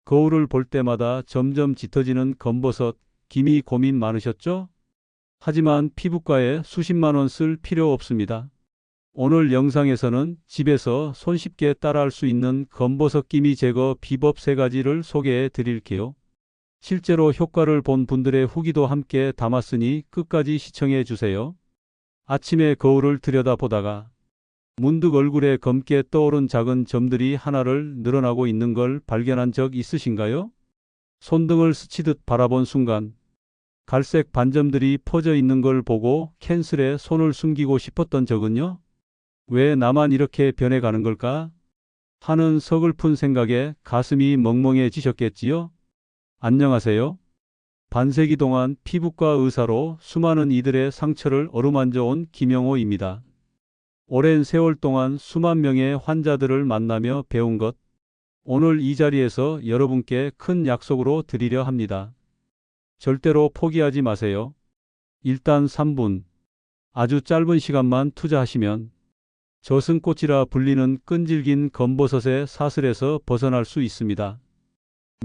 거울을 볼 때마다 점점 짙어지는 검버섯, 기미 고민 많으셨죠? 하지만 피부과에 수십만 원 쓸 필요 없습니다. 오늘 영상에서는 집에서 손쉽게 따라할 수 있는 검버섯 기미 제거 비법 3가지를 소개해 드릴게요. 실제로 효과를 본 분들의 후기도 함께 담았으니 끝까지 시청해 주세요. 아침에 거울을 들여다보다가 문득 얼굴에 검게 떠오른 작은 점들이 하나를 늘어나고 있는 걸 발견한 적 있으신가요? 손등을 스치듯 바라본 순간 갈색 반점들이 퍼져 있는 걸 보고 캔슬에 손을 숨기고 싶었던 적은요? 왜 나만 이렇게 변해가는 걸까? 하는 서글픈 생각에 가슴이 멍멍해지셨겠지요? 안녕하세요. 반세기 동안 피부과 의사로 수많은 이들의 상처를 어루만져 온 김영호입니다. 오랜 세월 동안 수만 명의 환자들을 만나며 배운 것, 오늘 이 자리에서 여러분께 큰 약속으로 드리려 합니다. 절대로 포기하지 마세요. 일단 3분, 아주 짧은 시간만 투자하시면 저승꽃이라 불리는 끈질긴 검버섯의 사슬에서 벗어날 수 있습니다.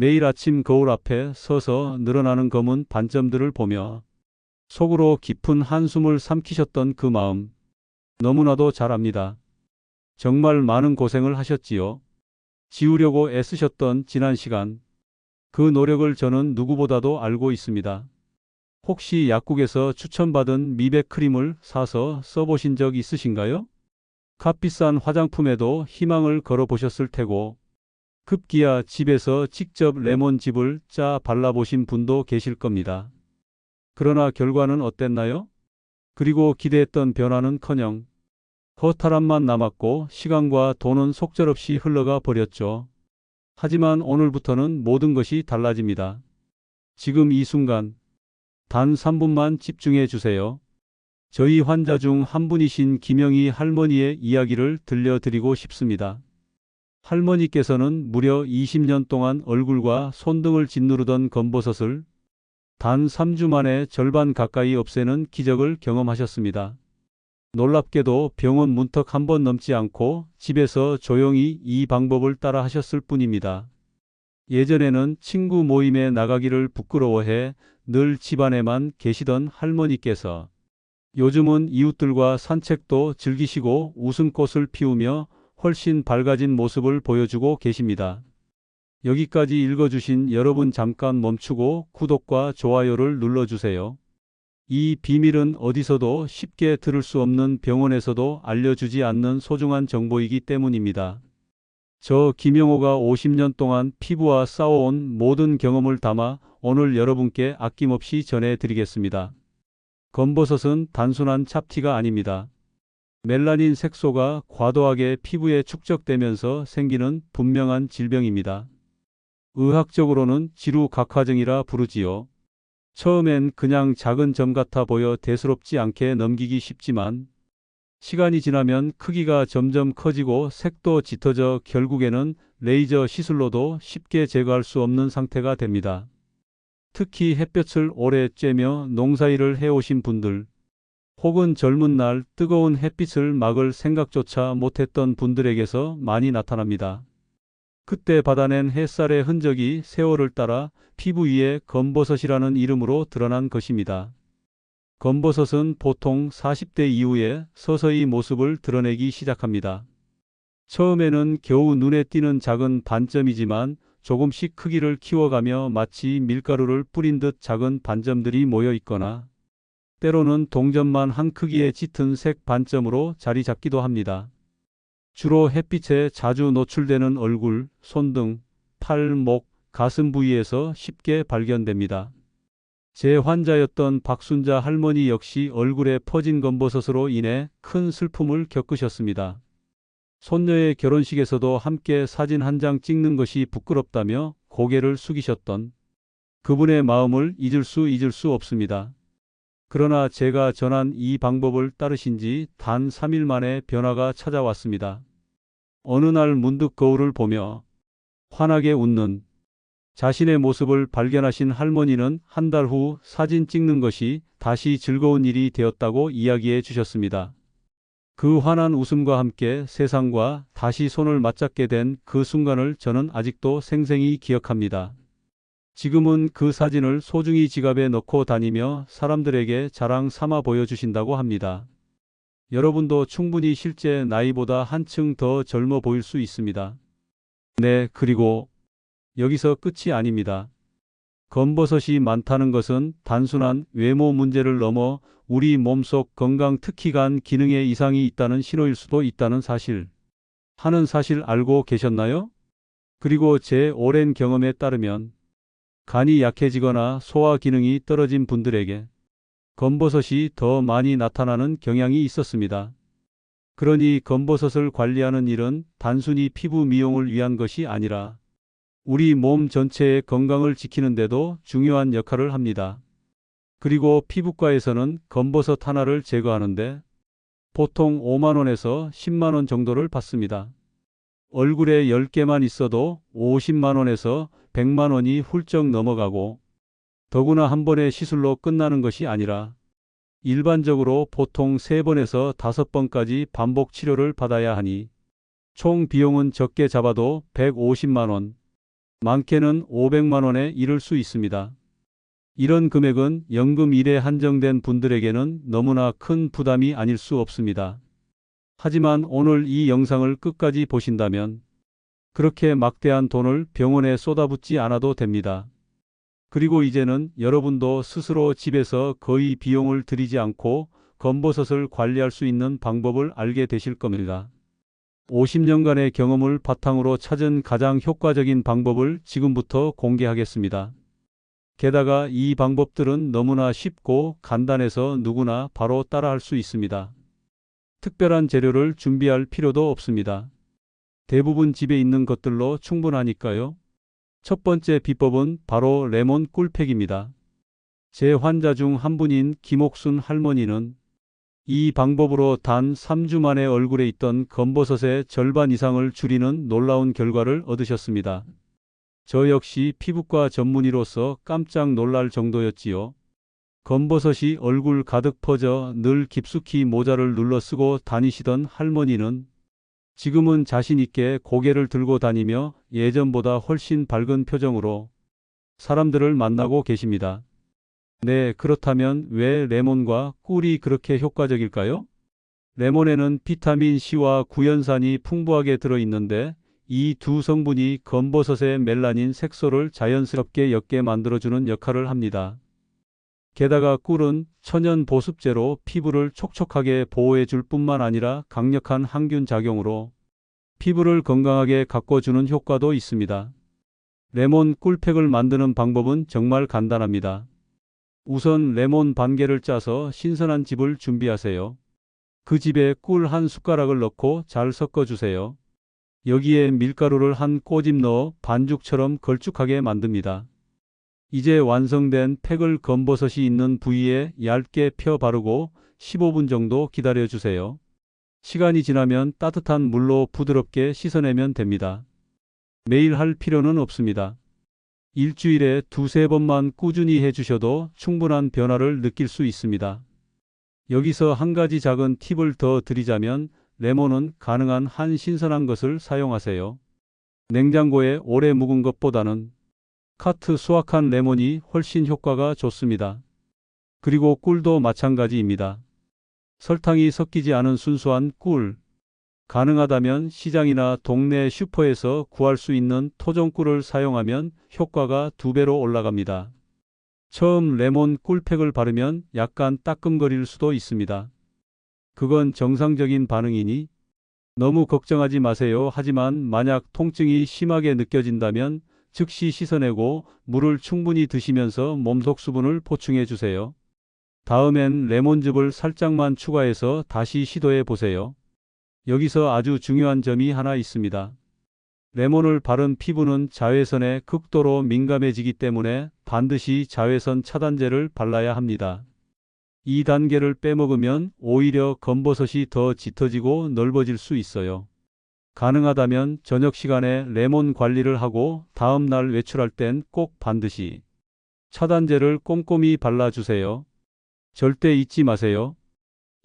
매일 아침 거울 앞에 서서 늘어나는 검은 반점들을 보며 속으로 깊은 한숨을 삼키셨던 그 마음, 너무나도 잘 압니다. 정말 많은 고생을 하셨지요. 지우려고 애쓰셨던 지난 시간, 그 노력을 저는 누구보다도 알고 있습니다. 혹시 약국에서 추천받은 미백 크림을 사서 써보신 적 있으신가요? 값비싼 화장품에도 희망을 걸어보셨을 테고, 급기야 집에서 직접 레몬즙을 짜 발라보신 분도 계실 겁니다. 그러나 결과는 어땠나요? 그리고 기대했던 변화는커녕 허탈함만 남았고 시간과 돈은 속절없이 흘러가 버렸죠. 하지만 오늘부터는 모든 것이 달라집니다. 지금 이 순간 단 3분만 집중해 주세요. 저희 환자 중 한 분이신 김영희 할머니의 이야기를 들려드리고 싶습니다. 할머니께서는 무려 20년 동안 얼굴과 손등을 짓누르던 검버섯을 단 3주 만에 절반 가까이 없애는 기적을 경험하셨습니다. 놀랍게도 병원 문턱 한 번 넘지 않고 집에서 조용히 이 방법을 따라 하셨을 뿐입니다. 예전에는 친구 모임에 나가기를 부끄러워해 늘 집안에만 계시던 할머니께서 요즘은 이웃들과 산책도 즐기시고 웃음꽃을 피우며 훨씬 밝아진 모습을 보여주고 계십니다. 여기까지 읽어주신 여러분 잠깐 멈추고 구독과 좋아요를 눌러주세요. 이 비밀은 어디서도 쉽게 들을 수 없는 병원에서도 알려주지 않는 소중한 정보이기 때문입니다. 저 김영호가 50년 동안 피부와 싸워온 모든 경험을 담아 오늘 여러분께 아낌없이 전해드리겠습니다. 검버섯은 단순한 잡티가 아닙니다. 멜라닌 색소가 과도하게 피부에 축적되면서 생기는 분명한 질병입니다. 의학적으로는 지루각화증이라 부르지요. 처음엔 그냥 작은 점 같아 보여 대수롭지 않게 넘기기 쉽지만 시간이 지나면 크기가 점점 커지고 색도 짙어져 결국에는 레이저 시술로도 쉽게 제거할 수 없는 상태가 됩니다. 특히 햇볕을 오래 쬐며 농사일을 해오신 분들, 혹은 젊은 날 뜨거운 햇빛을 막을 생각조차 못했던 분들에게서 많이 나타납니다. 그때 받아낸 햇살의 흔적이 세월을 따라 피부 위에 검버섯이라는 이름으로 드러난 것입니다. 검버섯은 보통 40대 이후에 서서히 모습을 드러내기 시작합니다. 처음에는 겨우 눈에 띄는 작은 반점이지만 조금씩 크기를 키워가며 마치 밀가루를 뿌린 듯 작은 반점들이 모여 있거나 때로는 동전만 한 크기의 짙은 색 반점으로 자리 잡기도 합니다. 주로 햇빛에 자주 노출되는 얼굴, 손등, 팔, 목, 가슴 부위에서 쉽게 발견됩니다. 제 환자였던 박순자 할머니 역시 얼굴에 퍼진 검버섯으로 인해 큰 슬픔을 겪으셨습니다. 손녀의 결혼식에서도 함께 사진 한 장 찍는 것이 부끄럽다며 고개를 숙이셨던 그분의 마음을 잊을 수 없습니다. 그러나 제가 전한 이 방법을 따르신 지 단 3일 만에 변화가 찾아왔습니다. 어느 날 문득 거울을 보며 환하게 웃는 자신의 모습을 발견하신 할머니는 한 달 후 사진 찍는 것이 다시 즐거운 일이 되었다고 이야기해 주셨습니다. 그 환한 웃음과 함께 세상과 다시 손을 맞잡게 된 그 순간을 저는 아직도 생생히 기억합니다. 지금은 그 사진을 소중히 지갑에 넣고 다니며 사람들에게 자랑 삼아 보여주신다고 합니다. 여러분도 충분히 실제 나이보다 한층 더 젊어 보일 수 있습니다. 네, 그리고 여기서 끝이 아닙니다. 검버섯이 많다는 것은 단순한 외모 문제를 넘어 우리 몸속 건강, 특히 간 기능에 이상이 있다는 신호일 수도 있다는 사실. 하는 사실 알고 계셨나요? 그리고 제 오랜 경험에 따르면 간이 약해지거나 소화 기능이 떨어진 분들에게 검버섯이 더 많이 나타나는 경향이 있었습니다. 그러니 검버섯을 관리하는 일은 단순히 피부 미용을 위한 것이 아니라 우리 몸 전체의 건강을 지키는 데도 중요한 역할을 합니다. 그리고 피부과에서는 검버섯 하나를 제거하는데 보통 5만 원에서 10만 원 정도를 받습니다. 얼굴에 10개만 있어도 50만 원에서 100만 원이 훌쩍 넘어가고, 더구나 한 번의 시술로 끝나는 것이 아니라 일반적으로 보통 3번에서 5번까지 반복 치료를 받아야 하니 총 비용은 적게 잡아도 150만 원, 많게는 500만 원에 이를 수 있습니다. 이런 금액은 연금 일에 한정된 분들에게는 너무나 큰 부담이 아닐 수 없습니다. 하지만 오늘 이 영상을 끝까지 보신다면 그렇게 막대한 돈을 병원에 쏟아붓지 않아도 됩니다. 그리고 이제는 여러분도 스스로 집에서 거의 비용을 들이지 않고 검버섯을 관리할 수 있는 방법을 알게 되실 겁니다. 50년간의 경험을 바탕으로 찾은 가장 효과적인 방법을 지금부터 공개하겠습니다. 게다가 이 방법들은 너무나 쉽고 간단해서 누구나 바로 따라할 수 있습니다. 특별한 재료를 준비할 필요도 없습니다. 대부분 집에 있는 것들로 충분하니까요. 첫 번째 비법은 바로 레몬 꿀팩입니다. 제 환자 중 한 분인 김옥순 할머니는 이 방법으로 단 3주 만에 얼굴에 있던 검버섯의 절반 이상을 줄이는 놀라운 결과를 얻으셨습니다. 저 역시 피부과 전문의로서 깜짝 놀랄 정도였지요. 검버섯이 얼굴 가득 퍼져 늘 깊숙이 모자를 눌러 쓰고 다니시던 할머니는 지금은 자신 있게 고개를 들고 다니며 예전보다 훨씬 밝은 표정으로 사람들을 만나고 계십니다. 네, 그렇다면 왜 레몬과 꿀이 그렇게 효과적일까요? 레몬에는 비타민 C와 구연산이 풍부하게 들어있는데 이 두 성분이 검버섯의 멜라닌 색소를 자연스럽게 옅게 만들어주는 역할을 합니다. 게다가 꿀은 천연 보습제로 피부를 촉촉하게 보호해 줄 뿐만 아니라 강력한 항균 작용으로 피부를 건강하게 가꿔주는 효과도 있습니다. 레몬 꿀팩을 만드는 방법은 정말 간단합니다. 우선 레몬 반 개를 짜서 신선한 즙을 준비하세요. 그 즙에 꿀 한 숟가락을 넣고 잘 섞어주세요. 여기에 밀가루를 한 꼬집 넣어 반죽처럼 걸쭉하게 만듭니다. 이제 완성된 팩을 검버섯이 있는 부위에 얇게 펴 바르고 15분 정도 기다려주세요. 시간이 지나면 따뜻한 물로 부드럽게 씻어내면 됩니다. 매일 할 필요는 없습니다. 일주일에 2~3번만 꾸준히 해주셔도 충분한 변화를 느낄 수 있습니다. 여기서 한 가지 작은 팁을 더 드리자면 레몬은 가능한 한 신선한 것을 사용하세요. 냉장고에 오래 묵은 것보다는 카트 수확한 레몬이 훨씬 효과가 좋습니다. 그리고 꿀도 마찬가지입니다. 설탕이 섞이지 않은 순수한 꿀, 가능하다면 시장이나 동네 슈퍼에서 구할 수 있는 토종꿀을 사용하면 효과가 2배로 올라갑니다. 처음 레몬 꿀팩을 바르면 약간 따끔거릴 수도 있습니다. 그건 정상적인 반응이니 너무 걱정하지 마세요. 하지만 만약 통증이 심하게 느껴진다면 즉시 씻어내고 물을 충분히 드시면서 몸속 수분을 보충해 주세요. 다음엔 레몬즙을 살짝만 추가해서 다시 시도해 보세요. 여기서 아주 중요한 점이 하나 있습니다. 레몬을 바른 피부는 자외선에 극도로 민감해지기 때문에 반드시 자외선 차단제를 발라야 합니다. 이 단계를 빼먹으면 오히려 검버섯이 더 짙어지고 넓어질 수 있어요. 가능하다면 저녁 시간에 레몬 관리를 하고 다음 날 외출할 땐 꼭 반드시 차단제를 꼼꼼히 발라주세요. 절대 잊지 마세요.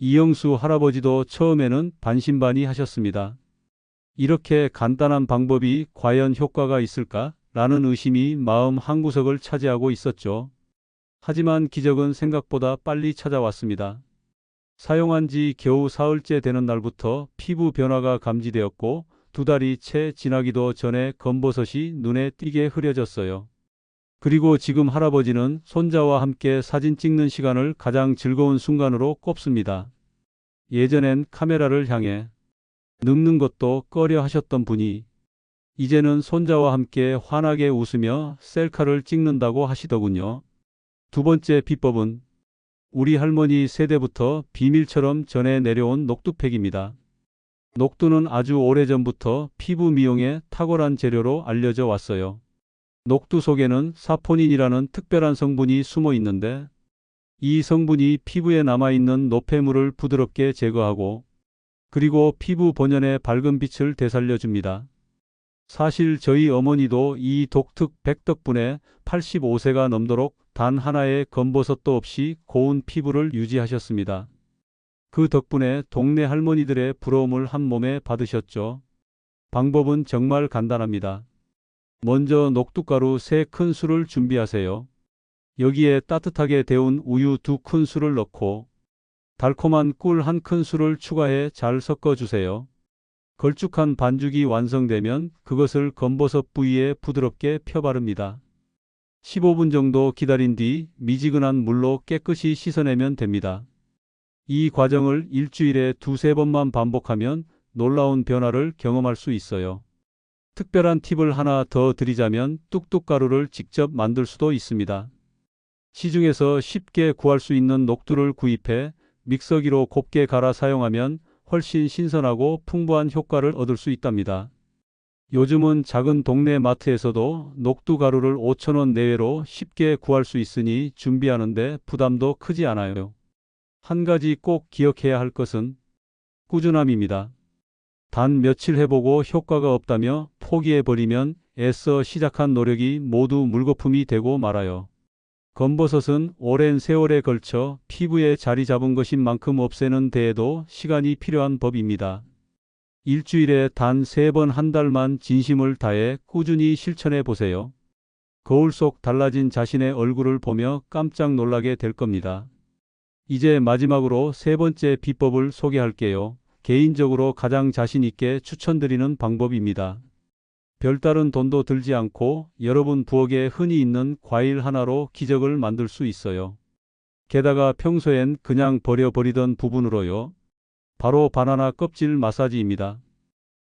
이영수 할아버지도 처음에는 반신반의하셨습니다. 이렇게 간단한 방법이 과연 효과가 있을까? 라는 의심이 마음 한구석을 차지하고 있었죠. 하지만 기적은 생각보다 빨리 찾아왔습니다. 사용한 지 겨우 사흘째 되는 날부터 피부 변화가 감지되었고 2달이 채 지나기도 전에 검버섯이 눈에 띄게 흐려졌어요. 그리고 지금 할아버지는 손자와 함께 사진 찍는 시간을 가장 즐거운 순간으로 꼽습니다. 예전엔 카메라를 향해 늙는 것도 꺼려 하셨던 분이 이제는 손자와 함께 환하게 웃으며 셀카를 찍는다고 하시더군요. 두 번째 비법은 우리 할머니 세대부터 비밀처럼 전해 내려온 녹두팩입니다. 녹두는 아주 오래전부터 피부 미용에 탁월한 재료로 알려져 왔어요. 녹두 속에는 사포닌이라는 특별한 성분이 숨어 있는데 이 성분이 피부에 남아있는 노폐물을 부드럽게 제거하고 그리고 피부 본연의 밝은 빛을 되살려줍니다. 사실 저희 어머니도 이 독특100 덕분에 85세가 넘도록 단 하나의 검버섯도 없이 고운 피부를 유지하셨습니다. 그 덕분에 동네 할머니들의 부러움을 한 몸에 받으셨죠. 방법은 정말 간단합니다. 먼저 녹두가루 3큰술을 준비하세요. 여기에 따뜻하게 데운 우유 2큰술을 넣고 달콤한 꿀 1큰술을 추가해 잘 섞어주세요. 걸쭉한 반죽이 완성되면 그것을 검버섯 부위에 부드럽게 펴바릅니다. 15분 정도 기다린 뒤 미지근한 물로 깨끗이 씻어내면 됩니다. 이 과정을 일주일에 2~3번만 반복하면 놀라운 변화를 경험할 수 있어요. 특별한 팁을 하나 더 드리자면 뚝뚝가루를 직접 만들 수도 있습니다. 시중에서 쉽게 구할 수 있는 녹두를 구입해 믹서기로 곱게 갈아 사용하면 훨씬 신선하고 풍부한 효과를 얻을 수 있답니다. 요즘은 작은 동네 마트에서도 녹두 가루를 5,000원 내외로 쉽게 구할 수 있으니 준비하는데 부담도 크지 않아요. 한 가지 꼭 기억해야 할 것은 꾸준함입니다. 단 며칠 해보고 효과가 없다며 포기해버리면 애써 시작한 노력이 모두 물거품이 되고 말아요. 검버섯은 오랜 세월에 걸쳐 피부에 자리 잡은 것인 만큼 없애는 데에도 시간이 필요한 법입니다. 일주일에 단 3번 한 달만 진심을 다해 꾸준히 실천해 보세요. 거울 속 달라진 자신의 얼굴을 보며 깜짝 놀라게 될 겁니다. 이제 마지막으로 3번째 비법을 소개할게요. 개인적으로 가장 자신 있게 추천드리는 방법입니다. 별다른 돈도 들지 않고 여러분 부엌에 흔히 있는 과일 하나로 기적을 만들 수 있어요. 게다가 평소엔 그냥 버려버리던 부분으로요. 바로 바나나 껍질 마사지입니다.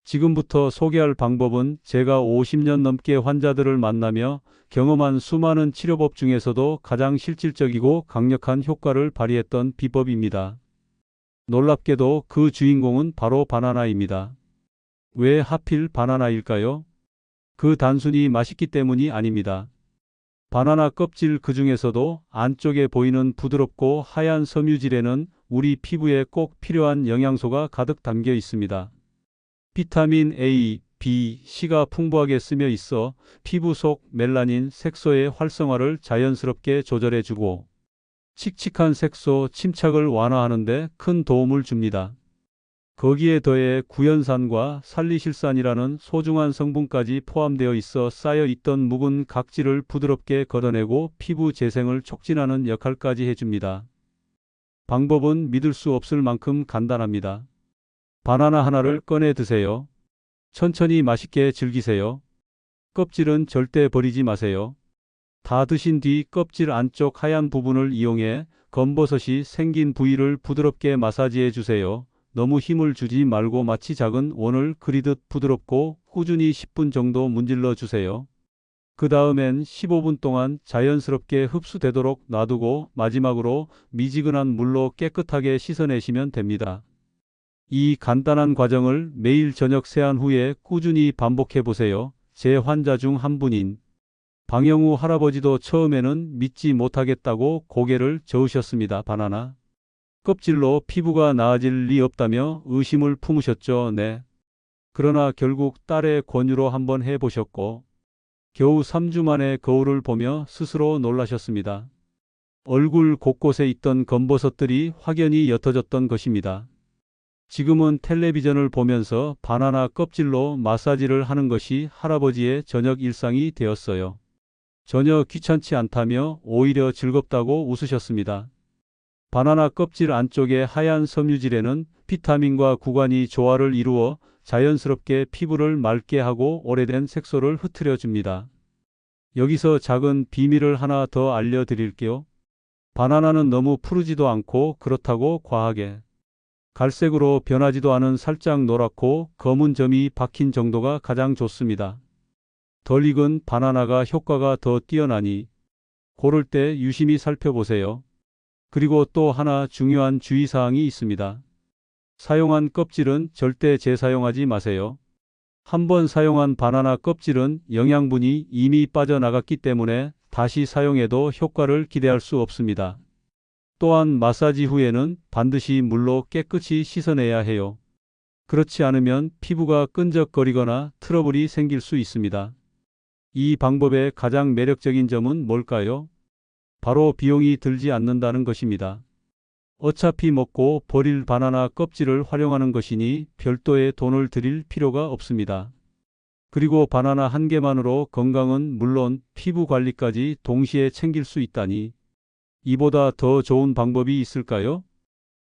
지금부터 소개할 방법은 제가 50년 넘게 환자들을 만나며 경험한 수많은 치료법 중에서도 가장 실질적이고 강력한 효과를 발휘했던 비법입니다. 놀랍게도 그 주인공은 바로 바나나입니다. 왜 하필 바나나일까요? 그 단순히 맛있기 때문이 아닙니다. 바나나 껍질 그 중에서도 안쪽에 보이는 부드럽고 하얀 섬유질에는 우리 피부에 꼭 필요한 영양소가 가득 담겨 있습니다. 비타민 A, B, C가 풍부하게 쓰여 있어 피부 속 멜라닌 색소의 활성화를 자연스럽게 조절해주고 칙칙한 색소 침착을 완화하는 데 큰 도움을 줍니다. 거기에 더해 구연산과 살리실산이라는 소중한 성분까지 포함되어 있어 쌓여 있던 묵은 각질을 부드럽게 걷어내고 피부 재생을 촉진하는 역할까지 해줍니다. 방법은 믿을 수 없을 만큼 간단합니다. 바나나 하나를 꺼내 드세요. 천천히 맛있게 즐기세요. 껍질은 절대 버리지 마세요. 다 드신 뒤 껍질 안쪽 하얀 부분을 이용해 검버섯이 생긴 부위를 부드럽게 마사지해 주세요. 너무 힘을 주지 말고 마치 작은 원을 그리듯 부드럽고 꾸준히 10분 정도 문질러 주세요. 그 다음엔 15분 동안 자연스럽게 흡수되도록 놔두고 마지막으로 미지근한 물로 깨끗하게 씻어내시면 됩니다. 이 간단한 과정을 매일 저녁 세안 후에 꾸준히 반복해 보세요. 제 환자 중 한 분인 방영우 할아버지도 처음에는 믿지 못하겠다고 고개를 저으셨습니다. 바나나 껍질로 피부가 나아질 리 없다며 의심을 품으셨죠. 네. 그러나 결국 딸의 권유로 한번 해보셨고 겨우 3주 만에 거울을 보며 스스로 놀라셨습니다. 얼굴 곳곳에 있던 검버섯들이 확연히 옅어졌던 것입니다. 지금은 텔레비전을 보면서 바나나 껍질로 마사지를 하는 것이 할아버지의 저녁 일상이 되었어요. 전혀 귀찮지 않다며 오히려 즐겁다고 웃으셨습니다. 바나나 껍질 안쪽의 하얀 섬유질에는 비타민과 구간이 조화를 이루어 자연스럽게 피부를 맑게 하고 오래된 색소를 흩트려 줍니다. 여기서 작은 비밀을 하나 더 알려드릴게요. 바나나는 너무 푸르지도 않고 그렇다고 과하게 갈색으로 변하지도 않은 살짝 노랗고 검은 점이 박힌 정도가 가장 좋습니다. 덜 익은 바나나가 효과가 더 뛰어나니 고를 때 유심히 살펴보세요. 그리고 또 하나 중요한 주의사항이 있습니다. 사용한 껍질은 절대 재사용하지 마세요. 한번 사용한 바나나 껍질은 영양분이 이미 빠져나갔기 때문에 다시 사용해도 효과를 기대할 수 없습니다. 또한 마사지 후에는 반드시 물로 깨끗이 씻어내야 해요. 그렇지 않으면 피부가 끈적거리거나 트러블이 생길 수 있습니다. 이 방법의 가장 매력적인 점은 뭘까요? 바로 비용이 들지 않는다는 것입니다. 어차피 먹고 버릴 바나나 껍질을 활용하는 것이니 별도의 돈을 들일 필요가 없습니다. 그리고 바나나 한 개만으로 건강은 물론 피부 관리까지 동시에 챙길 수 있다니 이보다 더 좋은 방법이 있을까요?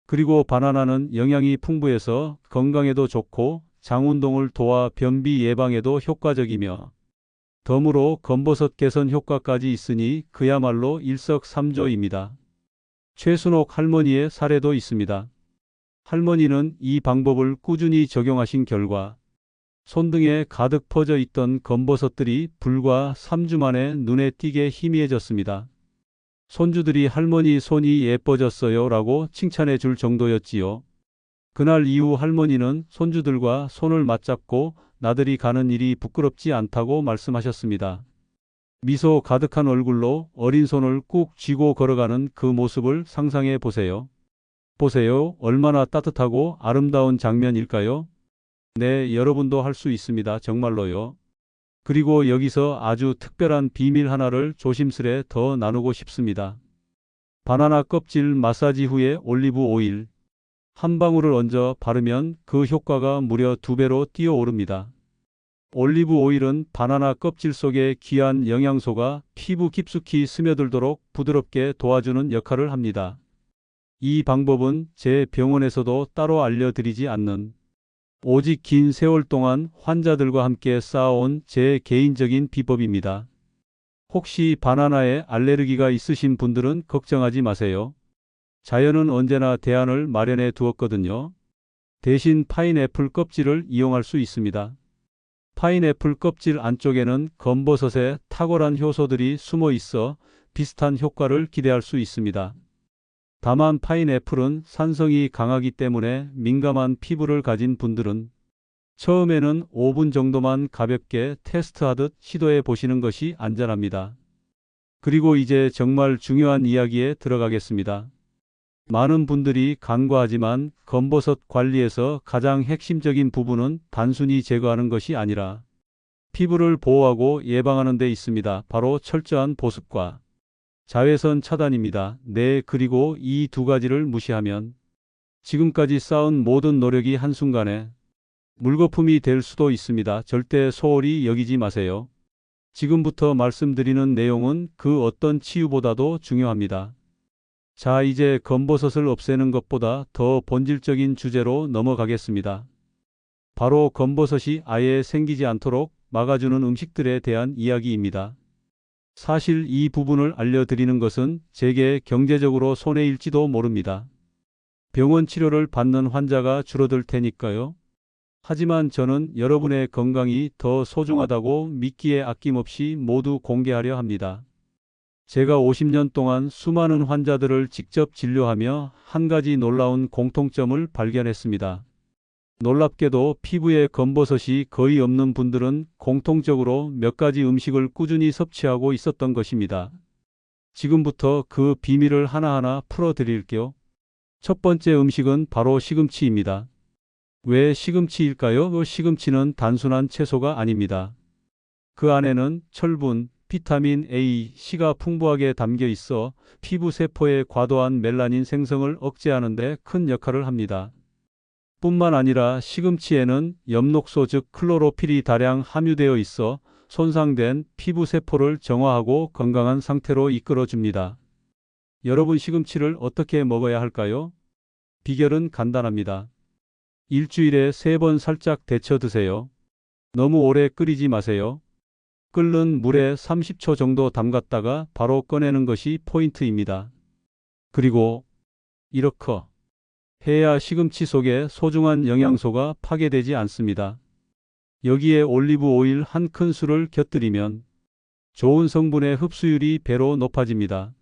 그리고 바나나는 영양이 풍부해서 건강에도 좋고 장운동을 도와 변비 예방에도 효과적이며 덤으로 검버섯 개선 효과까지 있으니 그야말로 일석삼조입니다. 최순옥 할머니의 사례도 있습니다. 할머니는 이 방법을 꾸준히 적용하신 결과 손등에 가득 퍼져 있던 검버섯들이 불과 3주 만에 눈에 띄게 희미해졌습니다. 손주들이 할머니 손이 예뻐졌어요 라고 칭찬해 줄 정도였지요. 그날 이후 할머니는 손주들과 손을 맞잡고 나들이 가는 일이 부끄럽지 않다고 말씀하셨습니다. 미소 가득한 얼굴로 어린 손을 꾹 쥐고 걸어가는 그 모습을 상상해 보세요. 보세요. 얼마나 따뜻하고 아름다운 장면일까요? 네, 여러분도 할 수 있습니다. 정말로요. 그리고 여기서 아주 특별한 비밀 하나를 조심스레 더 나누고 싶습니다. 바나나 껍질 마사지 후에 올리브 오일 한 방울을 얹어 바르면 그 효과가 무려 2배로 뛰어오릅니다. 올리브 오일은 바나나 껍질 속에 귀한 영양소가 피부 깊숙이 스며들도록 부드럽게 도와주는 역할을 합니다. 이 방법은 제 병원에서도 따로 알려드리지 않는 오직 긴 세월 동안 환자들과 함께 쌓아온 제 개인적인 비법입니다. 혹시 바나나에 알레르기가 있으신 분들은 걱정하지 마세요. 자연은 언제나 대안을 마련해 두었거든요. 대신 파인애플 껍질을 이용할 수 있습니다. 파인애플 껍질 안쪽에는 검버섯의 탁월한 효소들이 숨어 있어 비슷한 효과를 기대할 수 있습니다. 다만 파인애플은 산성이 강하기 때문에 민감한 피부를 가진 분들은 처음에는 5분 정도만 가볍게 테스트하듯 시도해 보시는 것이 안전합니다. 그리고 이제 정말 중요한 이야기에 들어가겠습니다. 많은 분들이 간과하지만 검버섯 관리에서 가장 핵심적인 부분은 단순히 제거하는 것이 아니라 피부를 보호하고 예방하는 데 있습니다. 바로 철저한 보습과 자외선 차단입니다. 네, 그리고 이 두 가지를 무시하면 지금까지 쌓은 모든 노력이 한순간에 물거품이 될 수도 있습니다. 절대 소홀히 여기지 마세요. 지금부터 말씀드리는 내용은 그 어떤 치유보다도 중요합니다. 자, 이제 검버섯을 없애는 것보다 더 본질적인 주제로 넘어가겠습니다. 바로 검버섯이 아예 생기지 않도록 막아주는 음식들에 대한 이야기입니다. 사실 이 부분을 알려드리는 것은 제게 경제적으로 손해일지도 모릅니다. 병원 치료를 받는 환자가 줄어들 테니까요. 하지만 저는 여러분의 건강이 더 소중하다고 믿기에 아낌없이 모두 공개하려 합니다. 제가 50년 동안 수많은 환자들을 직접 진료하며 한 가지 놀라운 공통점을 발견했습니다. 놀랍게도 피부에 검버섯이 거의 없는 분들은 공통적으로 몇 가지 음식을 꾸준히 섭취하고 있었던 것입니다. 지금부터 그 비밀을 하나하나 풀어드릴게요. 첫 번째 음식은 바로 시금치입니다. 왜 시금치일까요? 시금치는 단순한 채소가 아닙니다. 그 안에는 철분, 비타민 A, C가 풍부하게 담겨 있어 피부 세포의 과도한 멜라닌 생성을 억제하는 데 큰 역할을 합니다. 뿐만 아니라 시금치에는 엽록소 즉 클로로필이 다량 함유되어 있어 손상된 피부 세포를 정화하고 건강한 상태로 이끌어줍니다. 여러분 시금치를 어떻게 먹어야 할까요? 비결은 간단합니다. 일주일에 3번 살짝 데쳐 드세요. 너무 오래 끓이지 마세요. 끓는 물에 30초 정도 담갔다가 바로 꺼내는 것이 포인트입니다. 그리고 이렇게 해야 시금치 속에 소중한 영양소가 파괴되지 않습니다. 여기에 올리브 오일 1큰술을 곁들이면 좋은 성분의 흡수율이 배로 높아집니다.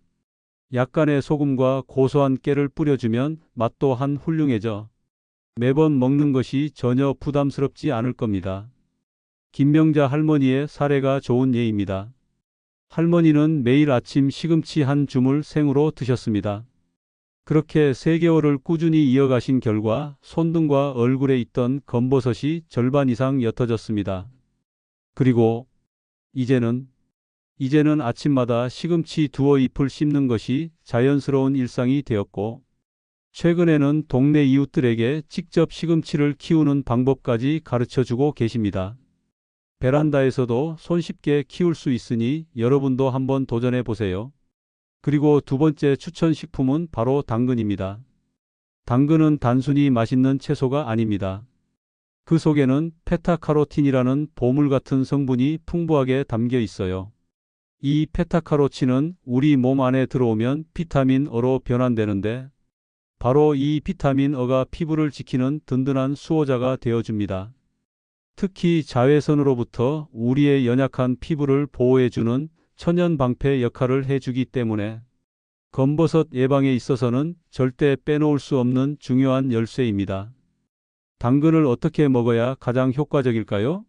약간의 소금과 고소한 깨를 뿌려주면 맛도 한 훌륭해져 매번 먹는 것이 전혀 부담스럽지 않을 겁니다. 김명자 할머니의 사례가 좋은 예입니다. 할머니는 매일 아침 시금치 한 줌을 생으로 드셨습니다. 그렇게 3개월을 꾸준히 이어가신 결과 손등과 얼굴에 있던 검버섯이 절반 이상 옅어졌습니다. 그리고 이제는 아침마다 시금치 두어 잎을 씹는 것이 자연스러운 일상이 되었고 최근에는 동네 이웃들에게 직접 시금치를 키우는 방법까지 가르쳐주고 계십니다. 베란다에서도 손쉽게 키울 수 있으니 여러분도 한번 도전해 보세요. 그리고 두 번째 추천 식품은 바로 당근입니다. 당근은 단순히 맛있는 채소가 아닙니다. 그 속에는 베타카로틴이라는 보물 같은 성분이 풍부하게 담겨 있어요. 이 베타카로틴은 우리 몸 안에 들어오면 비타민 어로 변환되는데 바로 이 비타민 어가 피부를 지키는 든든한 수호자가 되어줍니다. 특히 자외선으로부터 우리의 연약한 피부를 보호해주는 천연 방패 역할을 해주기 때문에 검버섯 예방에 있어서는 절대 빼놓을 수 없는 중요한 열쇠입니다. 당근을 어떻게 먹어야 가장 효과적일까요?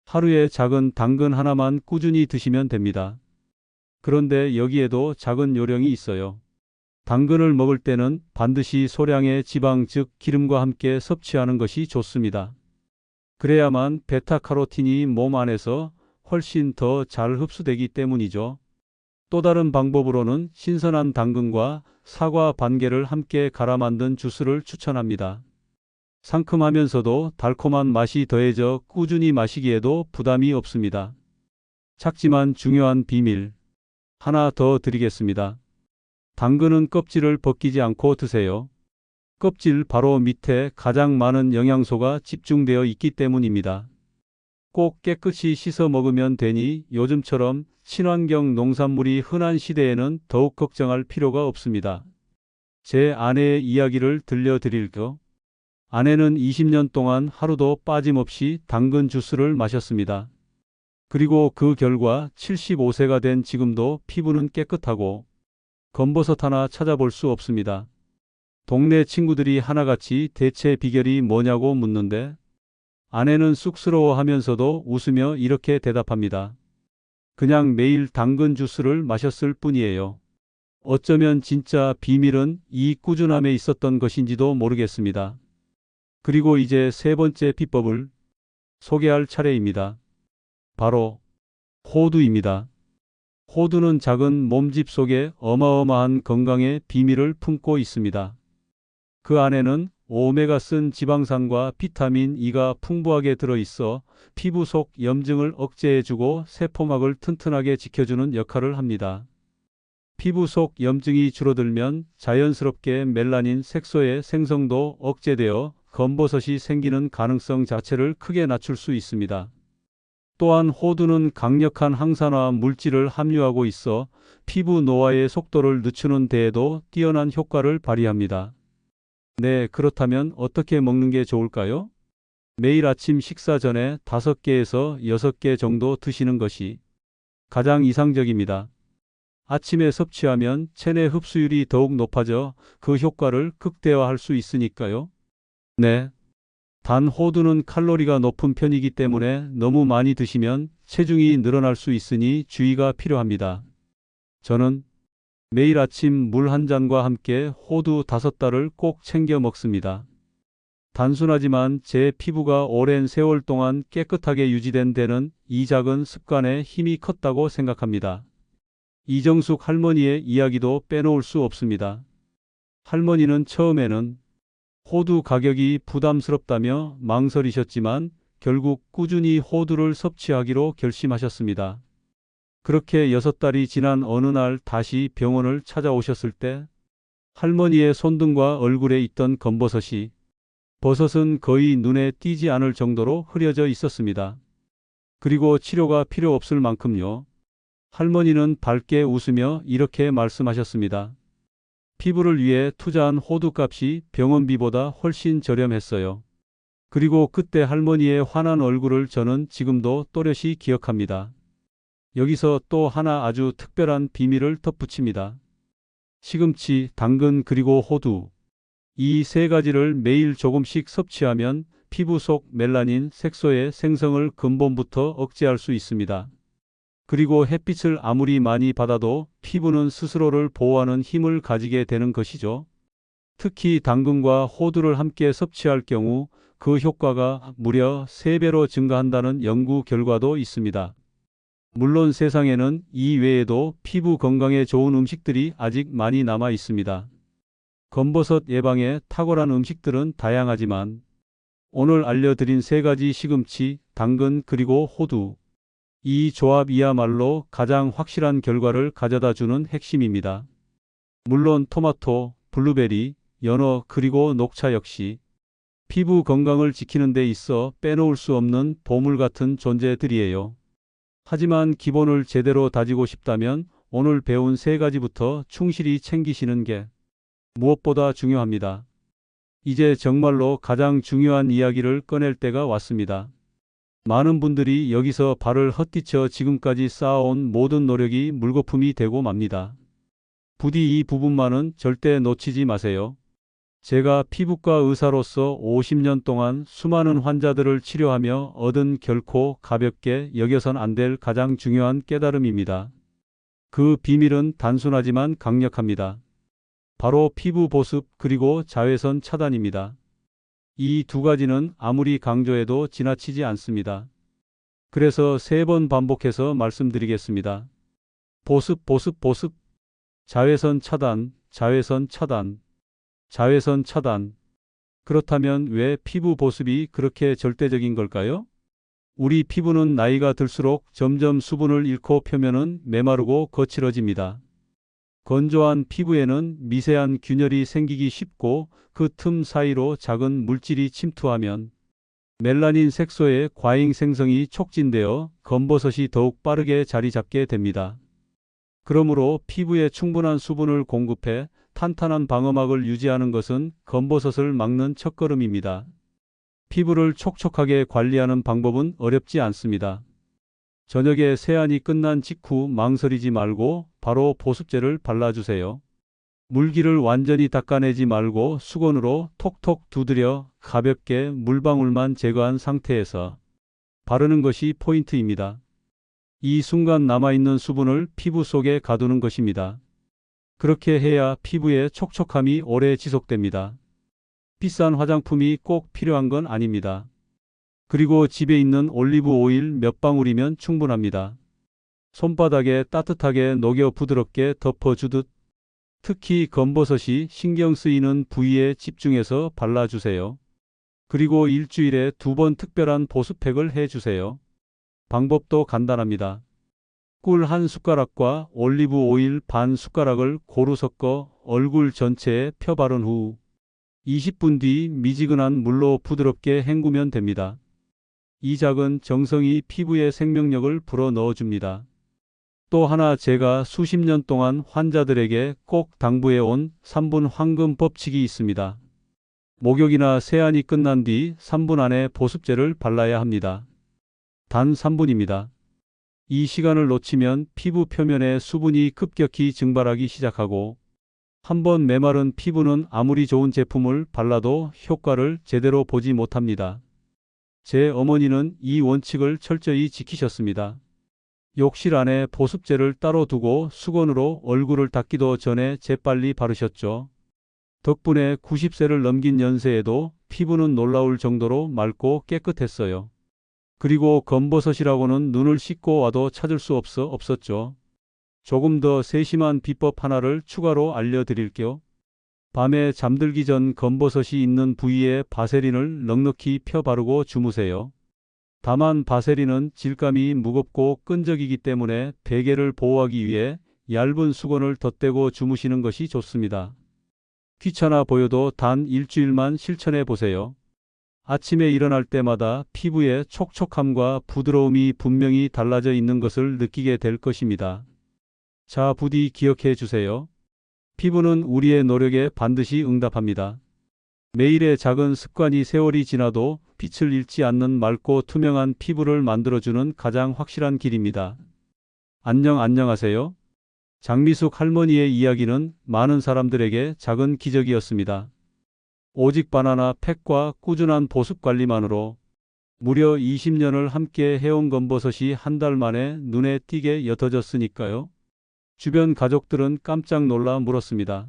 하루에 작은 당근 하나만 꾸준히 드시면 됩니다. 그런데 여기에도 작은 요령이 있어요. 당근을 먹을 때는 반드시 소량의 지방 즉 기름과 함께 섭취하는 것이 좋습니다. 그래야만 베타카로틴이 몸 안에서 훨씬 더 잘 흡수되기 때문이죠. 또 다른 방법으로는 신선한 당근과 사과 반 개를 함께 갈아 만든 주스를 추천합니다. 상큼하면서도 달콤한 맛이 더해져 꾸준히 마시기에도 부담이 없습니다. 작지만 중요한 비밀 하나 더 드리겠습니다. 당근은 껍질을 벗기지 않고 드세요. 껍질 바로 밑에 가장 많은 영양소가 집중되어 있기 때문입니다. 꼭 깨끗이 씻어 먹으면 되니 요즘처럼 친환경 농산물이 흔한 시대에는 더욱 걱정할 필요가 없습니다. 제 아내의 이야기를 들려드릴게요. 아내는 20년 동안 하루도 빠짐없이 당근 주스를 마셨습니다. 그리고 그 결과 75세가 된 지금도 피부는 깨끗하고 검버섯 하나 찾아볼 수 없습니다. 동네 친구들이 하나같이 대체 비결이 뭐냐고 묻는데 아내는 쑥스러워하면서도 웃으며 이렇게 대답합니다. 그냥 매일 당근 주스를 마셨을 뿐이에요. 어쩌면 진짜 비밀은 이 꾸준함에 있었던 것인지도 모르겠습니다. 그리고 이제 세 번째 비법을 소개할 차례입니다. 바로 호두입니다. 호두는 작은 몸집 속에 어마어마한 건강의 비밀을 품고 있습니다. 그 안에는 오메가3 지방산과 비타민 E가 풍부하게 들어있어 피부 속 염증을 억제해주고 세포막을 튼튼하게 지켜주는 역할을 합니다. 피부 속 염증이 줄어들면 자연스럽게 멜라닌 색소의 생성도 억제되어 검버섯이 생기는 가능성 자체를 크게 낮출 수 있습니다. 또한 호두는 강력한 항산화 물질을 함유하고 있어 피부 노화의 속도를 늦추는 데에도 뛰어난 효과를 발휘합니다. 네, 그렇다면 어떻게 먹는 게 좋을까요? 매일 아침 식사 전에 5개에서 6개 정도 드시는 것이 가장 이상적입니다. 아침에 섭취하면 체내 흡수율이 더욱 높아져 그 효과를 극대화할 수 있으니까요. 네. 단 호두는 칼로리가 높은 편이기 때문에 너무 많이 드시면 체중이 늘어날 수 있으니 주의가 필요합니다. 저는 매일 아침 물 한 잔과 함께 호두 5달을 꼭 챙겨 먹습니다. 단순하지만 제 피부가 오랜 세월 동안 깨끗하게 유지된 데는 이 작은 습관의 힘이 컸다고 생각합니다. 이정숙 할머니의 이야기도 빼놓을 수 없습니다. 할머니는 처음에는 호두 가격이 부담스럽다며 망설이셨지만 결국 꾸준히 호두를 섭취하기로 결심하셨습니다. 그렇게 6달이 지난 어느 날 다시 병원을 찾아오셨을 때 할머니의 손등과 얼굴에 있던 검버섯이, 버섯은 거의 눈에 띄지 않을 정도로 흐려져 있었습니다. 그리고 치료가 필요 없을 만큼요. 할머니는 밝게 웃으며 이렇게 말씀하셨습니다. 피부를 위해 투자한 호두값이 병원비보다 훨씬 저렴했어요. 그리고 그때 할머니의 환한 얼굴을 저는 지금도 또렷이 기억합니다. 여기서 또 하나 아주 특별한 비밀을 덧붙입니다. 시금치, 당근 그리고 호두. 이 세 가지를 매일 조금씩 섭취하면 피부 속 멜라닌 색소의 생성을 근본부터 억제할 수 있습니다. 그리고 햇빛을 아무리 많이 받아도 피부는 스스로를 보호하는 힘을 가지게 되는 것이죠. 특히 당근과 호두를 함께 섭취할 경우 그 효과가 무려 3배로 증가한다는 연구 결과도 있습니다. 물론 세상에는 이 외에도 피부 건강에 좋은 음식들이 아직 많이 남아 있습니다. 검버섯 예방에 탁월한 음식들은 다양하지만 오늘 알려드린 3가지 시금치, 당근 그리고 호두. 이 조합이야말로 가장 확실한 결과를 가져다 주는 핵심입니다. 물론 토마토, 블루베리, 연어 그리고 녹차 역시 피부 건강을 지키는 데 있어 빼놓을 수 없는 보물 같은 존재들이에요. 하지만 기본을 제대로 다지고 싶다면 오늘 배운 3가지부터 충실히 챙기시는 게 무엇보다 중요합니다. 이제 정말로 가장 중요한 이야기를 꺼낼 때가 왔습니다. 많은 분들이 여기서 발을 헛디쳐 지금까지 쌓아온 모든 노력이 물거품이 되고 맙니다. 부디 이 부분만은 절대 놓치지 마세요. 제가 피부과 의사로서 50년 동안 수많은 환자들을 치료하며 얻은 결코 가볍게 여겨선 안 될 가장 중요한 깨달음입니다. 그 비밀은 단순하지만 강력합니다. 바로 피부 보습 그리고 자외선 차단입니다. 이 2가지는 아무리 강조해도 지나치지 않습니다. 그래서 3번 반복해서 말씀드리겠습니다. 보습, 보습, 보습. 자외선 차단, 자외선 차단, 자외선 차단. 그렇다면 왜 피부 보습이 그렇게 절대적인 걸까요? 우리 피부는 나이가 들수록 점점 수분을 잃고 표면은 메마르고 거칠어집니다. 건조한 피부에는 미세한 균열이 생기기 쉽고 그 틈 사이로 작은 물질이 침투하면 멜라닌 색소의 과잉 생성이 촉진되어 검버섯이 더욱 빠르게 자리 잡게 됩니다. 그러므로 피부에 충분한 수분을 공급해 탄탄한 방어막을 유지하는 것은 검버섯을 막는 첫걸음입니다. 피부를 촉촉하게 관리하는 방법은 어렵지 않습니다. 저녁에 세안이 끝난 직후 망설이지 말고 바로 보습제를 발라주세요. 물기를 완전히 닦아내지 말고 수건으로 톡톡 두드려 가볍게 물방울만 제거한 상태에서 바르는 것이 포인트입니다. 이 순간 남아있는 수분을 피부 속에 가두는 것입니다. 그렇게 해야 피부의 촉촉함이 오래 지속됩니다. 비싼 화장품이 꼭 필요한 건 아닙니다. 그리고 집에 있는 올리브 오일 몇 방울이면 충분합니다. 손바닥에 따뜻하게 녹여 부드럽게 덮어주듯 특히 검버섯이 신경 쓰이는 부위에 집중해서 발라주세요. 그리고 일주일에 2번 특별한 보습팩을 해주세요. 방법도 간단합니다. 꿀 1숟가락과 올리브 오일 반 숟가락을 고루 섞어 얼굴 전체에 펴 바른 후 20분 뒤 미지근한 물로 부드럽게 헹구면 됩니다. 이 작은 정성이 피부에 생명력을 불어넣어줍니다. 또 하나 제가 수십 년 동안 환자들에게 꼭 당부해온 3분 황금 법칙이 있습니다. 목욕이나 세안이 끝난 뒤 3분 안에 보습제를 발라야 합니다. 단 3분입니다. 이 시간을 놓치면 피부 표면에 수분이 급격히 증발하기 시작하고 한번 메마른 피부는 아무리 좋은 제품을 발라도 효과를 제대로 보지 못합니다. 제 어머니는 이 원칙을 철저히 지키셨습니다. 욕실 안에 보습제를 따로 두고 수건으로 얼굴을 닦기도 전에 재빨리 바르셨죠. 덕분에 90세를 넘긴 연세에도 피부는 놀라울 정도로 맑고 깨끗했어요. 그리고 검버섯이라고는 눈을 씻고 와도 찾을 수 없었죠. 조금 더 세심한 비법 하나를 추가로 알려드릴게요. 밤에 잠들기 전 검버섯이 있는 부위에 바세린을 넉넉히 펴 바르고 주무세요. 다만 바세린은 질감이 무겁고 끈적이기 때문에 베개를 보호하기 위해 얇은 수건을 덧대고 주무시는 것이 좋습니다. 귀찮아 보여도 단 일주일만 실천해 보세요. 아침에 일어날 때마다 피부의 촉촉함과 부드러움이 분명히 달라져 있는 것을 느끼게 될 것입니다. 자, 부디 기억해 주세요. 피부는 우리의 노력에 반드시 응답합니다. 매일의 작은 습관이 세월이 지나도 빛을 잃지 않는 맑고 투명한 피부를 만들어주는 가장 확실한 길입니다. 안녕하세요. 장미숙 할머니의 이야기는 많은 사람들에게 작은 기적이었습니다. 오직 바나나 팩과 꾸준한 보습 관리만으로 무려 20년을 함께 해온 검버섯이 한 달 만에 눈에 띄게 옅어졌으니까요. 주변 가족들은 깜짝 놀라 물었습니다.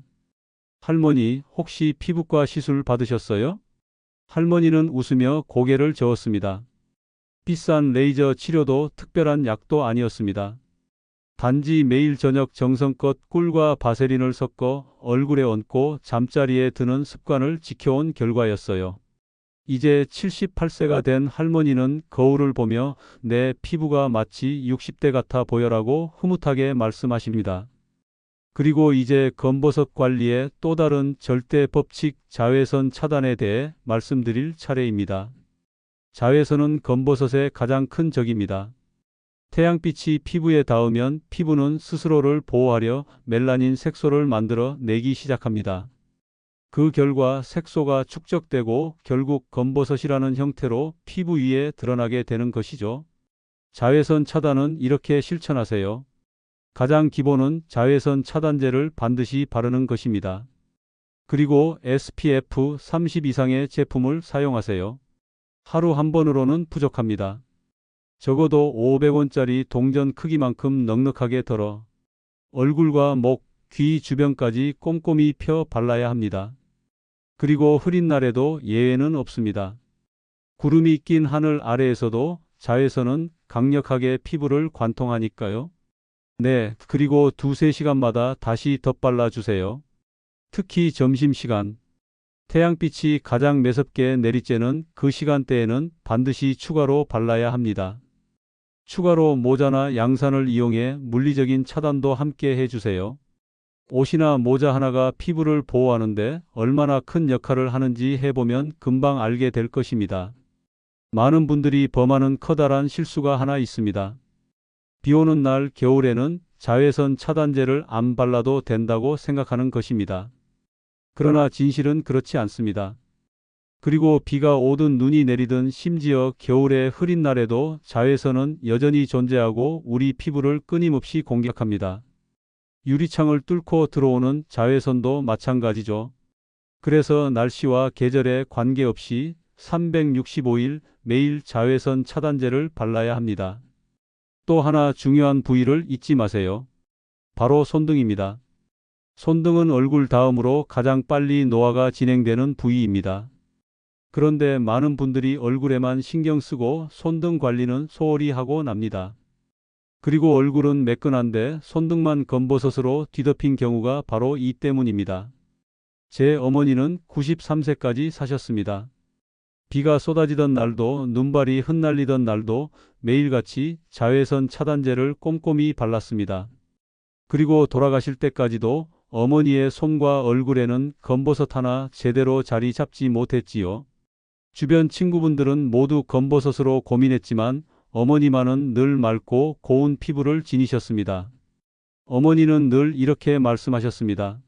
할머니, 혹시 피부과 시술 받으셨어요? 할머니는 웃으며 고개를 저었습니다. 비싼 레이저 치료도 특별한 약도 아니었습니다. 단지 매일 저녁 정성껏 꿀과 바세린을 섞어 얼굴에 얹고 잠자리에 드는 습관을 지켜온 결과였어요. 이제 78세가 된 할머니는 거울을 보며 내 피부가 마치 60대 같아 보여라고 흐뭇하게 말씀하십니다. 그리고 이제 검버섯 관리의 또 다른 절대 법칙 자외선 차단에 대해 말씀드릴 차례입니다. 자외선은 검버섯의 가장 큰 적입니다. 태양빛이 피부에 닿으면 피부는 스스로를 보호하려 멜라닌 색소를 만들어 내기 시작합니다. 그 결과 색소가 축적되고 결국 검버섯이라는 형태로 피부 위에 드러나게 되는 것이죠. 자외선 차단은 이렇게 실천하세요. 가장 기본은 자외선 차단제를 반드시 바르는 것입니다. 그리고 SPF 30 이상의 제품을 사용하세요. 하루 한 번으로는 부족합니다. 적어도 500원짜리 동전 크기만큼 넉넉하게 덜어 얼굴과 목, 귀 주변까지 꼼꼼히 펴 발라야 합니다. 그리고 흐린 날에도 예외는 없습니다. 구름이 낀 하늘 아래에서도 자외선은 강력하게 피부를 관통하니까요. 네, 그리고 2~3시간마다 다시 덧발라 주세요. 특히 점심시간. 태양빛이 가장 매섭게 내리쬐는 그 시간대에는 반드시 추가로 발라야 합니다. 추가로 모자나 양산을 이용해 물리적인 차단도 함께 해주세요. 옷이나 모자 하나가 피부를 보호하는데 얼마나 큰 역할을 하는지 해보면 금방 알게 될 것입니다. 많은 분들이 범하는 커다란 실수가 하나 있습니다. 비 오는 날 겨울에는 자외선 차단제를 안 발라도 된다고 생각하는 것입니다. 그러나 진실은 그렇지 않습니다. 그리고 비가 오든 눈이 내리든 심지어 겨울의 흐린 날에도 자외선은 여전히 존재하고 우리 피부를 끊임없이 공격합니다. 유리창을 뚫고 들어오는 자외선도 마찬가지죠. 그래서 날씨와 계절에 관계없이 365일 매일 자외선 차단제를 발라야 합니다. 또 하나 중요한 부위를 잊지 마세요. 바로 손등입니다. 손등은 얼굴 다음으로 가장 빨리 노화가 진행되는 부위입니다. 그런데 많은 분들이 얼굴에만 신경 쓰고 손등 관리는 소홀히 하고 납니다. 그리고 얼굴은 매끈한데 손등만 검버섯으로 뒤덮인 경우가 바로 이 때문입니다. 제 어머니는 93세까지 사셨습니다. 비가 쏟아지던 날도 눈발이 흩날리던 날도 매일같이 자외선 차단제를 꼼꼼히 발랐습니다. 그리고 돌아가실 때까지도 어머니의 손과 얼굴에는 검버섯 하나 제대로 자리 잡지 못했지요. 주변 친구분들은 모두 검버섯으로 고민했지만 어머니만은 늘 맑고 고운 피부를 지니셨습니다. 어머니는 늘 이렇게 말씀하셨습니다.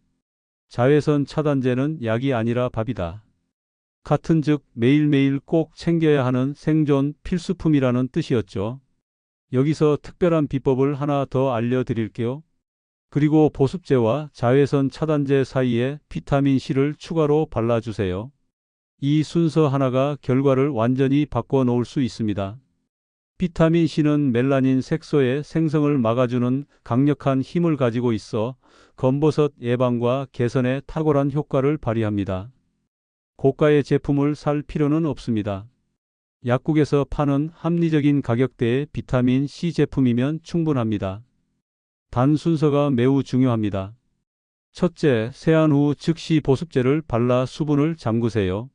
자외선 차단제는 약이 아니라 밥이다. 같은즉 매일매일 꼭 챙겨야 하는 생존 필수품이라는 뜻이었죠. 여기서 특별한 비법을 하나 더 알려드릴게요. 그리고 보습제와 자외선 차단제 사이에 비타민C를 추가로 발라주세요. 이 순서 하나가 결과를 완전히 바꿔놓을 수 있습니다. 비타민C는 멜라닌 색소의 생성을 막아주는 강력한 힘을 가지고 있어 검버섯 예방과 개선에 탁월한 효과를 발휘합니다. 고가의 제품을 살 필요는 없습니다. 약국에서 파는 합리적인 가격대의 비타민 C 제품이면 충분합니다. 단 순서가 매우 중요합니다. 첫째, 세안 후 즉시 보습제를 발라 수분을 잠그세요.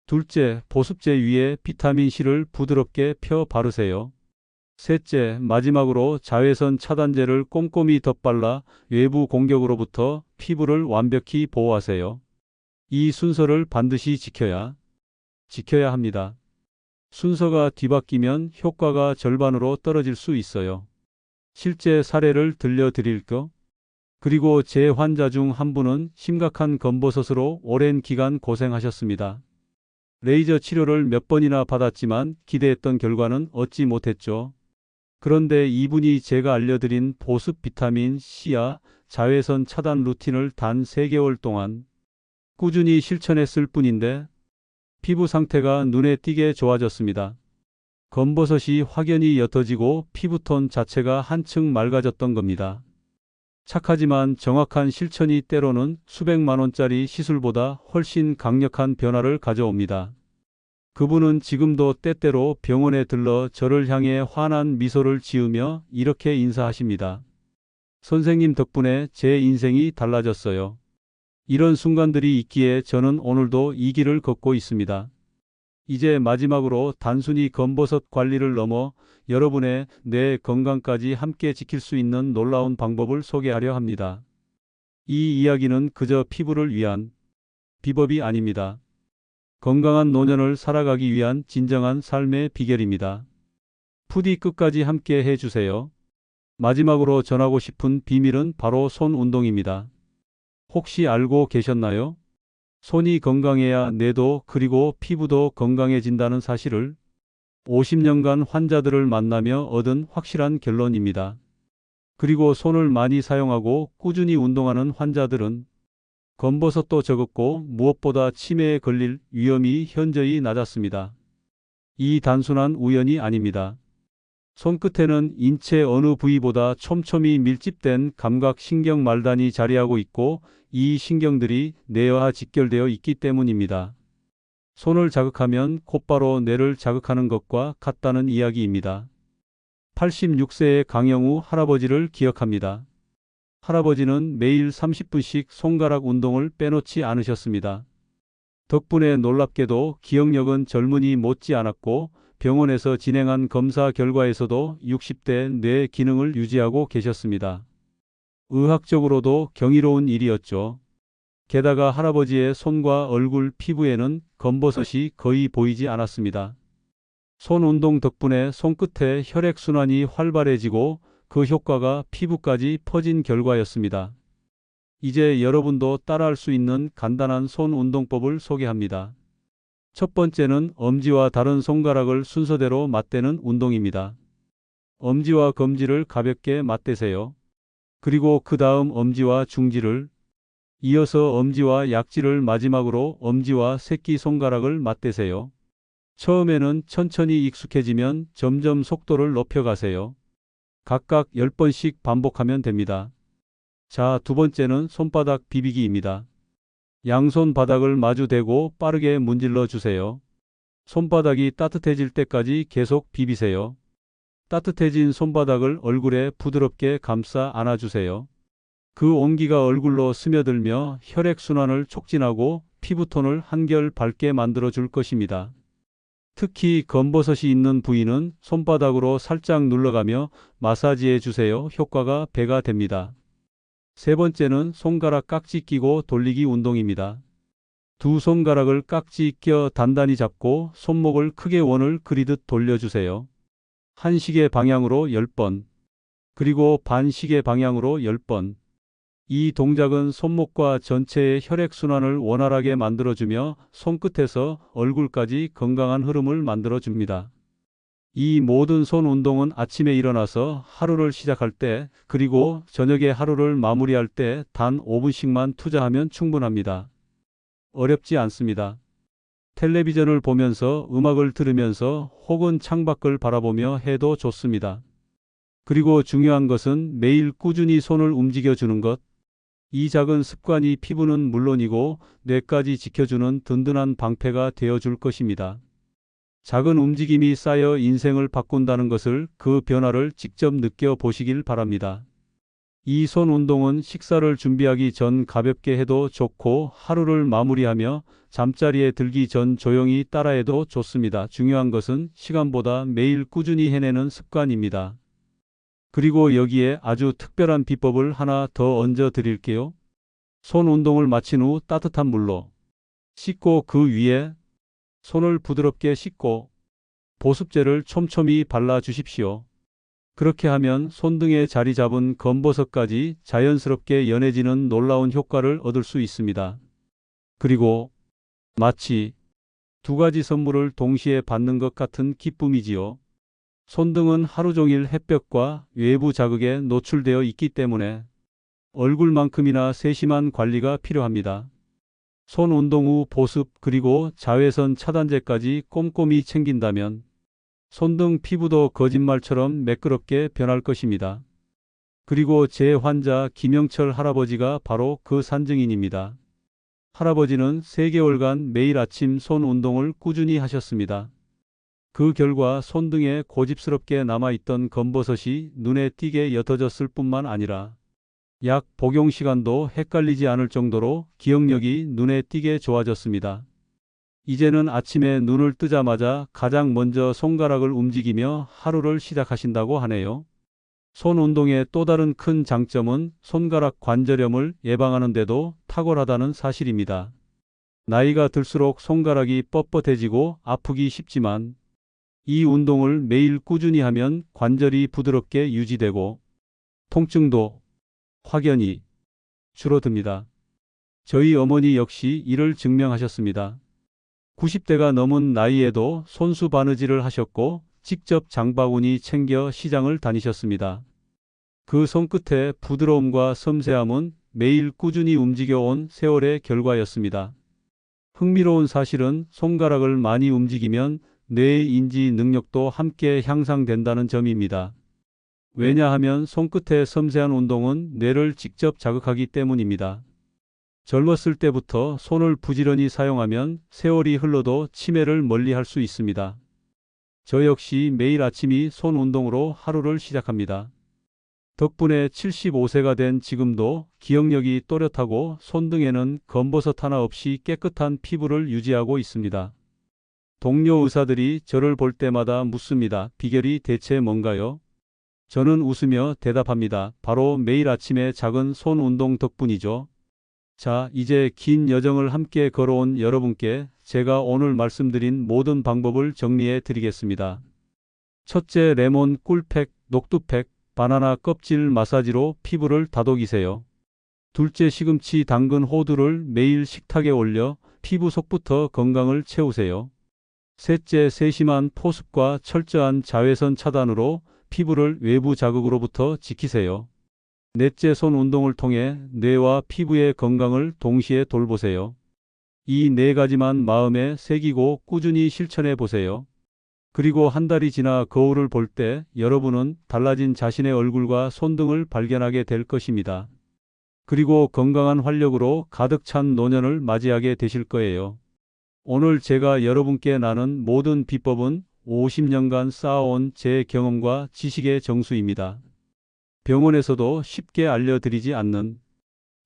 둘째, 보습제 위에 비타민 C를 부드럽게 펴 바르세요. 셋째, 마지막으로 자외선 차단제를 꼼꼼히 덧발라 외부 공격으로부터 피부를 완벽히 보호하세요. 이 순서를 반드시 지켜야 합니다. 순서가 뒤바뀌면 효과가 절반으로 떨어질 수 있어요. 실제 사례를 들려드릴까? 그리고 제 환자 중 한 분은 심각한 검버섯으로 오랜 기간 고생하셨습니다. 레이저 치료를 몇 번이나 받았지만 기대했던 결과는 얻지 못했죠. 그런데 이분이 제가 알려드린 보습 비타민 C와 자외선 차단 루틴을 단 3개월 동안 꾸준히 실천했을 뿐인데 피부 상태가 눈에 띄게 좋아졌습니다. 검버섯이 확연히 옅어지고 피부톤 자체가 한층 맑아졌던 겁니다. 착하지만 정확한 실천이 때로는 수백만 원짜리 시술보다 훨씬 강력한 변화를 가져옵니다. 그분은 지금도 때때로 병원에 들러 저를 향해 환한 미소를 지으며 이렇게 인사하십니다. 선생님 덕분에 제 인생이 달라졌어요. 이런 순간들이 있기에 저는 오늘도 이 길을 걷고 있습니다. 이제 마지막으로 단순히 검버섯 관리를 넘어 여러분의 뇌 건강까지 함께 지킬 수 있는 놀라운 방법을 소개하려 합니다. 이 이야기는 그저 피부를 위한 비법이 아닙니다. 건강한 노년을 살아가기 위한 진정한 삶의 비결입니다. 부디 끝까지 함께 해주세요. 마지막으로 전하고 싶은 비밀은 바로 손 운동입니다. 혹시 알고 계셨나요? 손이 건강해야 뇌도 그리고 피부도 건강해진다는 사실을 50년간 환자들을 만나며 얻은 확실한 결론입니다. 그리고 손을 많이 사용하고 꾸준히 운동하는 환자들은 검버섯도 적었고 무엇보다 치매에 걸릴 위험이 현저히 낮았습니다. 이 단순한 우연이 아닙니다. 손끝에는 인체 어느 부위보다 촘촘히 밀집된 감각신경 말단이 자리하고 있고 이 신경들이 뇌와 직결되어 있기 때문입니다. 손을 자극하면 곧바로 뇌를 자극하는 것과 같다는 이야기입니다. 86세의 강영우 할아버지를 기억합니다. 할아버지는 매일 30분씩 손가락 운동을 빼놓지 않으셨습니다. 덕분에 놀랍게도 기억력은 젊은이 못지 않았고 병원에서 진행한 검사 결과에서도 60대 뇌 기능을 유지하고 계셨습니다. 의학적으로도 경이로운 일이었죠. 게다가 할아버지의 손과 얼굴 피부에는 검버섯이 거의 보이지 않았습니다. 손 운동 덕분에 손끝의 혈액순환이 활발해지고 그 효과가 피부까지 퍼진 결과였습니다. 이제 여러분도 따라할 수 있는 간단한 손 운동법을 소개합니다. 첫 번째는 엄지와 다른 손가락을 순서대로 맞대는 운동입니다. 엄지와 검지를 가볍게 맞대세요. 그리고 그 다음 엄지와 중지를, 이어서 엄지와 약지를, 마지막으로 엄지와 새끼손가락을 맞대세요. 처음에는 천천히 익숙해지면 점점 속도를 높여가세요. 각각 10번씩 반복하면 됩니다. 자, 두 번째는 손바닥 비비기입니다. 양손 바닥을 마주 대고 빠르게 문질러 주세요. 손바닥이 따뜻해질 때까지 계속 비비세요. 따뜻해진 손바닥을 얼굴에 부드럽게 감싸 안아주세요. 그 온기가 얼굴로 스며들며 혈액순환을 촉진하고 피부톤을 한결 밝게 만들어 줄 것입니다. 특히 검버섯이 있는 부위는 손바닥으로 살짝 눌러가며 마사지해 주세요. 효과가 배가 됩니다. 세 번째는 손가락 깍지 끼고 돌리기 운동입니다. 두 손가락을 깍지 껴 단단히 잡고 손목을 크게 원을 그리듯 돌려주세요. 한 시계 방향으로 10번, 그리고 반 시계 방향으로 10번. 이 동작은 손목과 전체의 혈액순환을 원활하게 만들어주며 손끝에서 얼굴까지 건강한 흐름을 만들어줍니다. 이 모든 손 운동은 아침에 일어나서 하루를 시작할 때, 그리고 저녁에 하루를 마무리할 때 단 5분씩만 투자하면 충분합니다. 어렵지 않습니다. 텔레비전을 보면서, 음악을 들으면서 혹은 창밖을 바라보며 해도 좋습니다. 그리고 중요한 것은 매일 꾸준히 손을 움직여 주는 것. 이 작은 습관이 피부는 물론이고 뇌까지 지켜주는 든든한 방패가 되어줄 것입니다. 작은 움직임이 쌓여 인생을 바꾼다는 것을, 그 변화를 직접 느껴보시길 바랍니다. 이 손 운동은 식사를 준비하기 전 가볍게 해도 좋고, 하루를 마무리하며 잠자리에 들기 전 조용히 따라해도 좋습니다. 중요한 것은 시간보다 매일 꾸준히 해내는 습관입니다. 그리고 여기에 아주 특별한 비법을 하나 더 얹어 드릴게요. 손 운동을 마친 후 따뜻한 물로 씻고, 그 위에 손을 부드럽게 씻고 보습제를 촘촘히 발라 주십시오. 그렇게 하면 손등에 자리 잡은 검버섯까지 자연스럽게 연해지는 놀라운 효과를 얻을 수 있습니다. 그리고 마치 두 가지 선물을 동시에 받는 것 같은 기쁨이지요. 손등은 하루 종일 햇볕과 외부 자극에 노출되어 있기 때문에 얼굴만큼이나 세심한 관리가 필요합니다. 손 운동 후 보습, 그리고 자외선 차단제까지 꼼꼼히 챙긴다면 손등 피부도 거짓말처럼 매끄럽게 변할 것입니다. 그리고 제 환자 김영철 할아버지가 바로 그 산증인입니다. 할아버지는 3개월간 매일 아침 손 운동을 꾸준히 하셨습니다. 그 결과 손등에 고집스럽게 남아있던 검버섯이 눈에 띄게 옅어졌을 뿐만 아니라 약 복용 시간도 헷갈리지 않을 정도로 기억력이 눈에 띄게 좋아졌습니다. 이제는 아침에 눈을 뜨자마자 가장 먼저 손가락을 움직이며 하루를 시작하신다고 하네요. 손 운동의 또 다른 큰 장점은 손가락 관절염을 예방하는 데도 탁월하다는 사실입니다. 나이가 들수록 손가락이 뻣뻣해지고 아프기 쉽지만, 이 운동을 매일 꾸준히 하면 관절이 부드럽게 유지되고 통증도 확연히 줄어듭니다. 저희 어머니 역시 이를 증명하셨습니다. 90대가 넘은 나이에도 손수 바느질을 하셨고 직접 장바구니 챙겨 시장을 다니셨습니다. 그 손끝의 부드러움과 섬세함은 매일 꾸준히 움직여온 세월의 결과였습니다. 흥미로운 사실은 손가락을 많이 움직이면 뇌의 인지 능력도 함께 향상된다는 점입니다. 왜냐하면 손끝의 섬세한 운동은 뇌를 직접 자극하기 때문입니다. 젊었을 때부터 손을 부지런히 사용하면 세월이 흘러도 치매를 멀리할 수 있습니다. 저 역시 매일 아침이 손 운동으로 하루를 시작합니다. 덕분에 75세가 된 지금도 기억력이 또렷하고 손등에는 검버섯 하나 없이 깨끗한 피부를 유지하고 있습니다. 동료 의사들이 저를 볼 때마다 묻습니다. 비결이 대체 뭔가요? 저는 웃으며 대답합니다. 바로 매일 아침의 작은 손 운동 덕분이죠. 자, 이제 긴 여정을 함께 걸어온 여러분께 제가 오늘 말씀드린 모든 방법을 정리해 드리겠습니다. 첫째, 레몬 꿀팩, 녹두팩, 바나나 껍질 마사지로 피부를 다독이세요. 둘째, 시금치, 당근, 호두를 매일 식탁에 올려 피부 속부터 건강을 채우세요. 셋째, 세심한 포습과 철저한 자외선 차단으로 피부를 외부 자극으로부터 지키세요. 넷째, 손 운동을 통해 뇌와 피부의 건강을 동시에 돌보세요. 이 4가지만 마음에 새기고 꾸준히 실천해 보세요. 그리고 한 달이 지나 거울을 볼 때 여러분은 달라진 자신의 얼굴과 손등을 발견하게 될 것입니다. 그리고 건강한 활력으로 가득 찬 노년을 맞이하게 되실 거예요. 오늘 제가 여러분께 나눈 모든 비법은 50년간 쌓아온 제 경험과 지식의 정수입니다. 병원에서도 쉽게 알려드리지 않는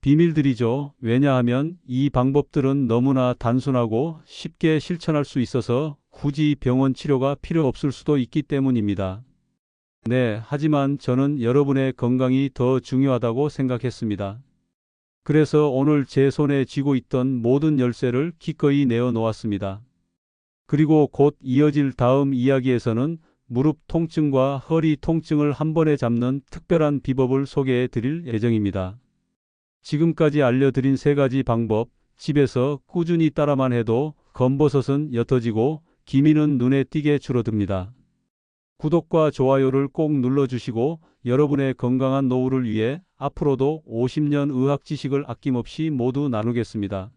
비밀들이죠. 왜냐하면 이 방법들은 너무나 단순하고 쉽게 실천할 수 있어서 굳이 병원 치료가 필요 없을 수도 있기 때문입니다. 네, 하지만 저는 여러분의 건강이 더 중요하다고 생각했습니다. 그래서 오늘 제 손에 쥐고 있던 모든 열쇠를 기꺼이 내어 놓았습니다. 그리고 곧 이어질 다음 이야기에서는 무릎 통증과 허리 통증을 한 번에 잡는 특별한 비법을 소개해 드릴 예정입니다. 지금까지 알려드린 3가지 방법, 집에서 꾸준히 따라만 해도 검버섯은 옅어지고 기미는 눈에 띄게 줄어듭니다. 구독과 좋아요를 꼭 눌러주시고 여러분의 건강한 노후를 위해 앞으로도 50년 의학 지식을 아낌없이 모두 나누겠습니다.